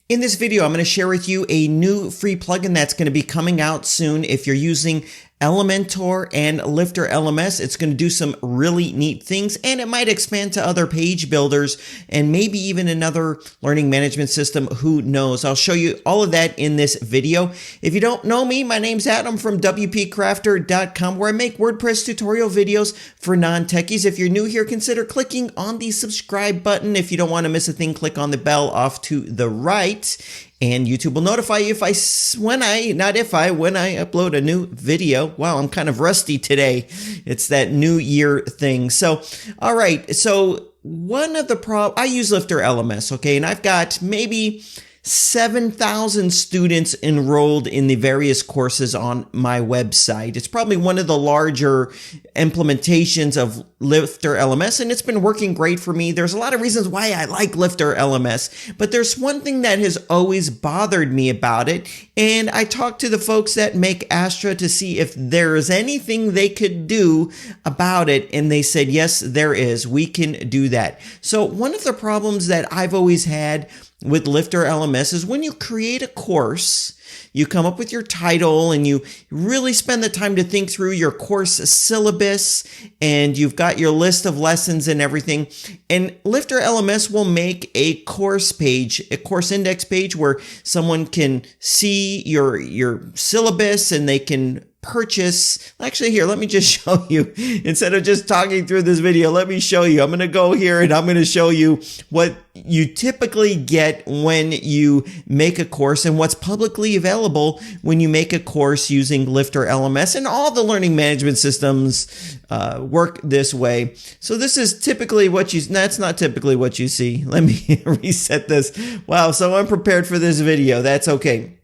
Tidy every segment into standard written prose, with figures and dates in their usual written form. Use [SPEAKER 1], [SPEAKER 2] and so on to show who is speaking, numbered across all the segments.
[SPEAKER 1] In this video, I'm going to share with you a new free plugin that's going to be coming out soon. If you're using Elementor and LifterLMS, it's going to do some really neat things, and it might expand to other page builders and maybe even another learning management system. Who knows? I'll show you all of that in this video. If you don't know me, my name's Adam from WPCrafter.com, where I make WordPress tutorial videos for non-techies. If you're new here, consider clicking on the subscribe button. If you don't want to miss a thing, click on the bell off to the right. And YouTube will notify you when I upload a new video. Wow, I'm kind of rusty today. It's that new year thing. So, all right. So one of the I use LifterLMS, okay, and I've got maybe 7,000 students enrolled in the various courses on my website. It's probably one of the larger implementations of LifterLMS, and it's been working great for me. There's a lot of reasons why I like LifterLMS, but there's one thing that has always bothered me about it, and I talked to the folks that make Astra to see if there is anything they could do about it, and they said, yes, there is. We can do that. So one of the problems that I've always had with LifterLMS is when you create a course, you come up with your title and you really spend the time to think through your course syllabus, and you've got your list of lessons and everything. And LifterLMS will make a course page, a course index page, where someone can see your syllabus and they can purchase. Actually, here, let me just show you. Instead of just talking through this video, let me show you. I'm going to go here and I'm going to show you what you typically get when you make a course and what's publicly available when you make a course using LifterLMS. And all the learning management systems work this way. So this is typically what that's not typically what you see. Let me reset this. Wow, so unprepared for this video. That's okay.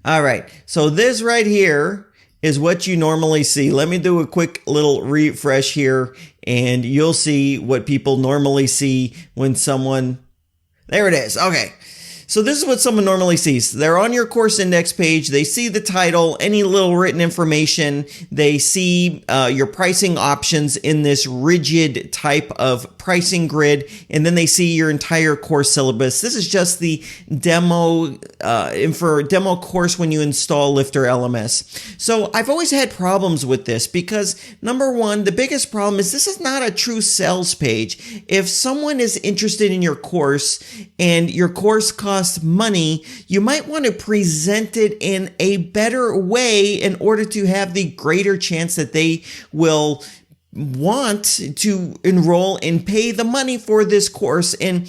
[SPEAKER 1] All right, so this right here is what you normally see. Let me do a quick little refresh here, and you'll see what people normally see when someone, there it is. Okay. So this is what someone normally sees. They're on your course index page. They see the title, any little written information. They see your pricing options in this rigid type of pricing grid, and then they see your entire course syllabus. This is just the demo demo course when you install LifterLMS. So I've always had problems with this because, number one, the biggest problem is this is not a true sales page. If someone is interested in your course and your course costs money, you might want to present it in a better way in order to have the greater chance that they will want to enroll and pay the money for this course. And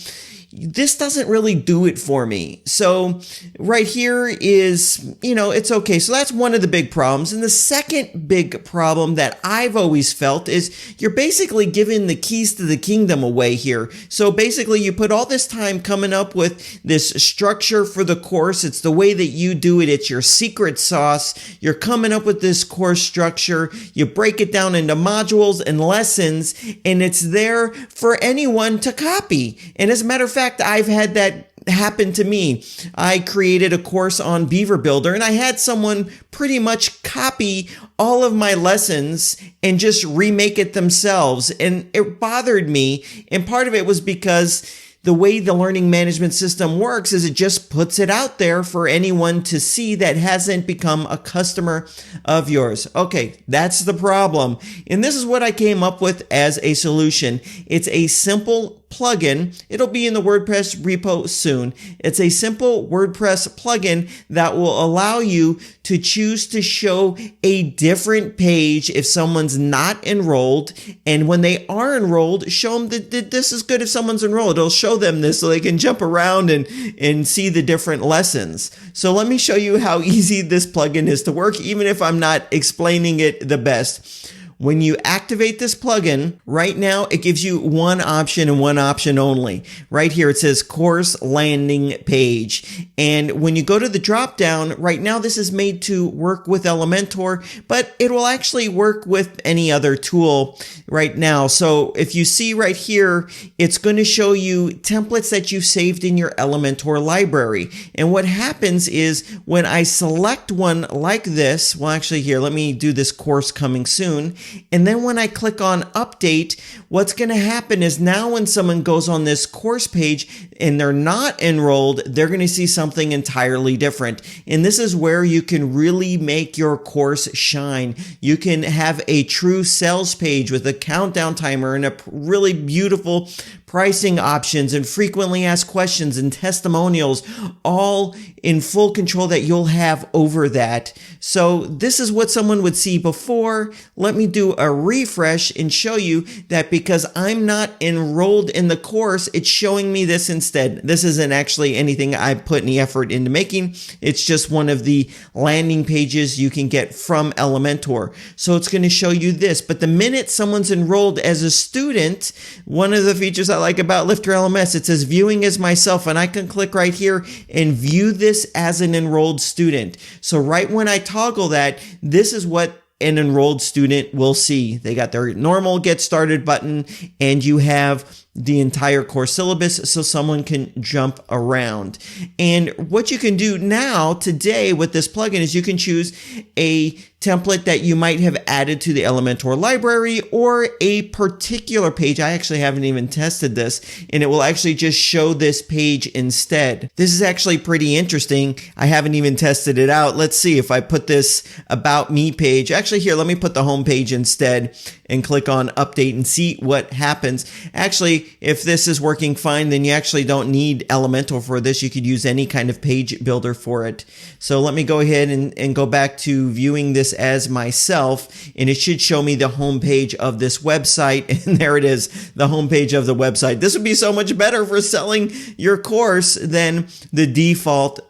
[SPEAKER 1] this doesn't really do it for me. So right here is, it's okay. So that's one of the big problems. And the second big problem that I've always felt is you're basically giving the keys to the kingdom away here. So basically you put all this time coming up with this structure for the course. It's the way that you do it. It's your secret sauce. You're coming up with this course structure. You break it down into modules and lessons, and it's there for anyone to copy. And as a matter of fact, I've had that happen to me. I created a course on Beaver Builder, and I had someone pretty much copy all of my lessons and just remake it themselves. And it bothered me. And part of it was because the way the learning management system works is it just puts it out there for anyone to see that hasn't become a customer of yours. Okay, that's the problem. And this is what I came up with as a solution. It's a simple plugin. It'll be in the WordPress repo soon. It's a simple WordPress plugin that will allow you to choose to show a different page if someone's not enrolled. And when they are enrolled, show them that this is good if someone's enrolled. It'll show them this so they can jump around and see the different lessons. So let me show you how easy this plugin is to work, even if I'm not explaining it the best. When you activate this plugin, right now it gives you one option and one option only. Right here it says course landing page. And when you go to the drop down, right now this is made to work with Elementor, but it will actually work with any other tool right now. So if you see right here, it's going to show you templates that you've saved in your Elementor library. And what happens is when I select one like this, well actually here, let me do this course coming soon. And then when I click on update, what's going to happen is now when someone goes on this course page and they're not enrolled, they're going to see something entirely different. And this is where you can really make your course shine. You can have a true sales page with a countdown timer and a really beautiful pricing options and frequently asked questions and testimonials, all in full control that you'll have over that. So this is what someone would see before. Let me do a refresh and show you that because I'm not enrolled in the course, it's showing me this instead. This isn't actually anything I put any effort into making. It's just one of the landing pages you can get from Elementor. So it's going to show you this. But the minute someone's enrolled as a student, one of the features I like about LifterLMS, it says viewing as myself, and I can click right here and view this as an enrolled student. So right when I toggle that, this is what an enrolled student will see. They got their normal get started button, and you have the entire course syllabus so someone can jump around. And what you can do now today with this plugin is you can choose a template that you might have added to the Elementor library or a particular page. I actually haven't even tested this, and it will actually just show this page instead. This is actually pretty interesting. I haven't even tested it out. Let's see if I put this About Me page. Actually, here, let me put the home page instead and click on update and see what happens. Actually, if this is working fine, then you actually don't need Elementor for this. You could use any kind of page builder for it. So let me go ahead and go back to viewing this as myself, and it should show me the home page of this website. And there it is, the home page of the website. This would be so much better for selling your course than the default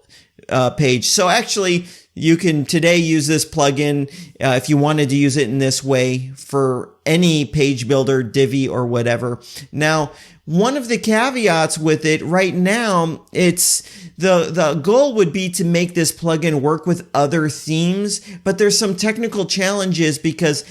[SPEAKER 1] page. So actually, you can today use this plugin if you wanted to use it in this way for any page builder, Divi, or whatever. Now, one of the caveats with it right now, it's the goal would be to make this plugin work with other themes, but there's some technical challenges because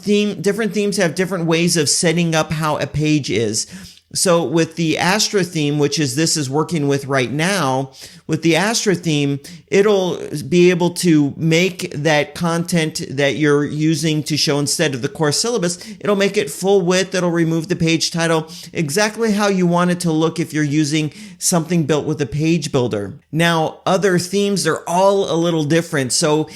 [SPEAKER 1] different themes have different ways of setting up how a page is. So with the Astra theme, which is this is working with right now, with the Astra theme, it'll be able to make that content that you're using to show instead of the course syllabus, it'll make it full width, it'll remove the page title, exactly how you want it to look if you're using something built with a page builder. Now, other themes, they're all a little different. So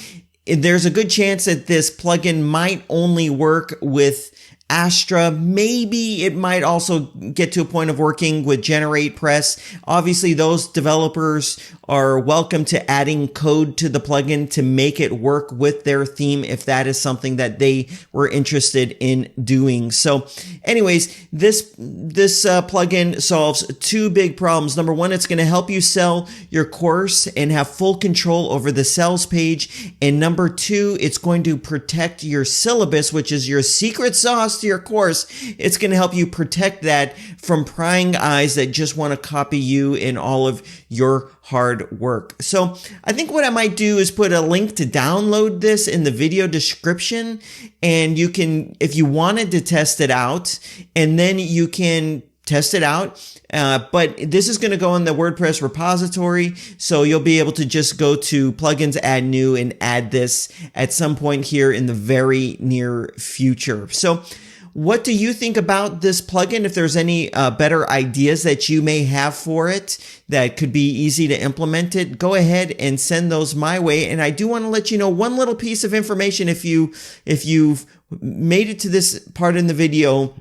[SPEAKER 1] there's a good chance that this plugin might only work with Astra. Maybe it might also get to a point of working with GeneratePress. Obviously, those developers are welcome to adding code to the plugin to make it work with their theme if that is something that they were interested in doing. So anyways, this plugin solves two big problems. Number one, it's going to help you sell your course and have full control over the sales page. And number two, it's going to protect your syllabus, which is your secret sauce to your course. It's going to help you protect that from prying eyes that just want to copy you and all of your hard work. So I think what I might do is put a link to download this in the video description, and you can, if you wanted to test it out, and then you can test it out. But this is going to go in the WordPress repository, so you'll be able to just go to plugins, add new, and add this at some point here in the very near future. So what do you think about this plugin? If there's any better ideas that you may have for it that could be easy to implement it, go ahead and send those my way. And I do want to let you know one little piece of information. If you've made it to this part in the video,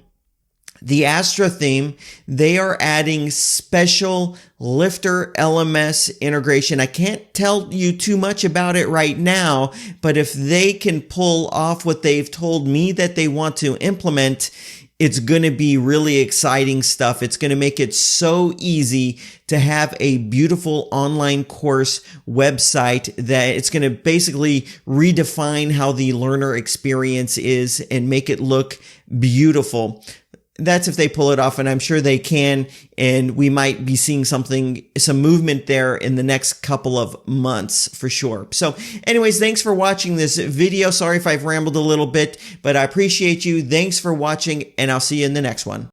[SPEAKER 1] the Astra theme, they are adding special LifterLMS integration. I can't tell you too much about it right now, but if they can pull off what they've told me that they want to implement, it's going to be really exciting stuff. It's going to make it so easy to have a beautiful online course website that it's going to basically redefine how the learner experience is and make it look beautiful. That's if they pull it off, and I'm sure they can, and we might be seeing some movement there in the next couple of months for sure. So anyways, thanks for watching this video. Sorry if I've rambled a little bit, but I appreciate you. Thanks for watching, and I'll see you in the next one.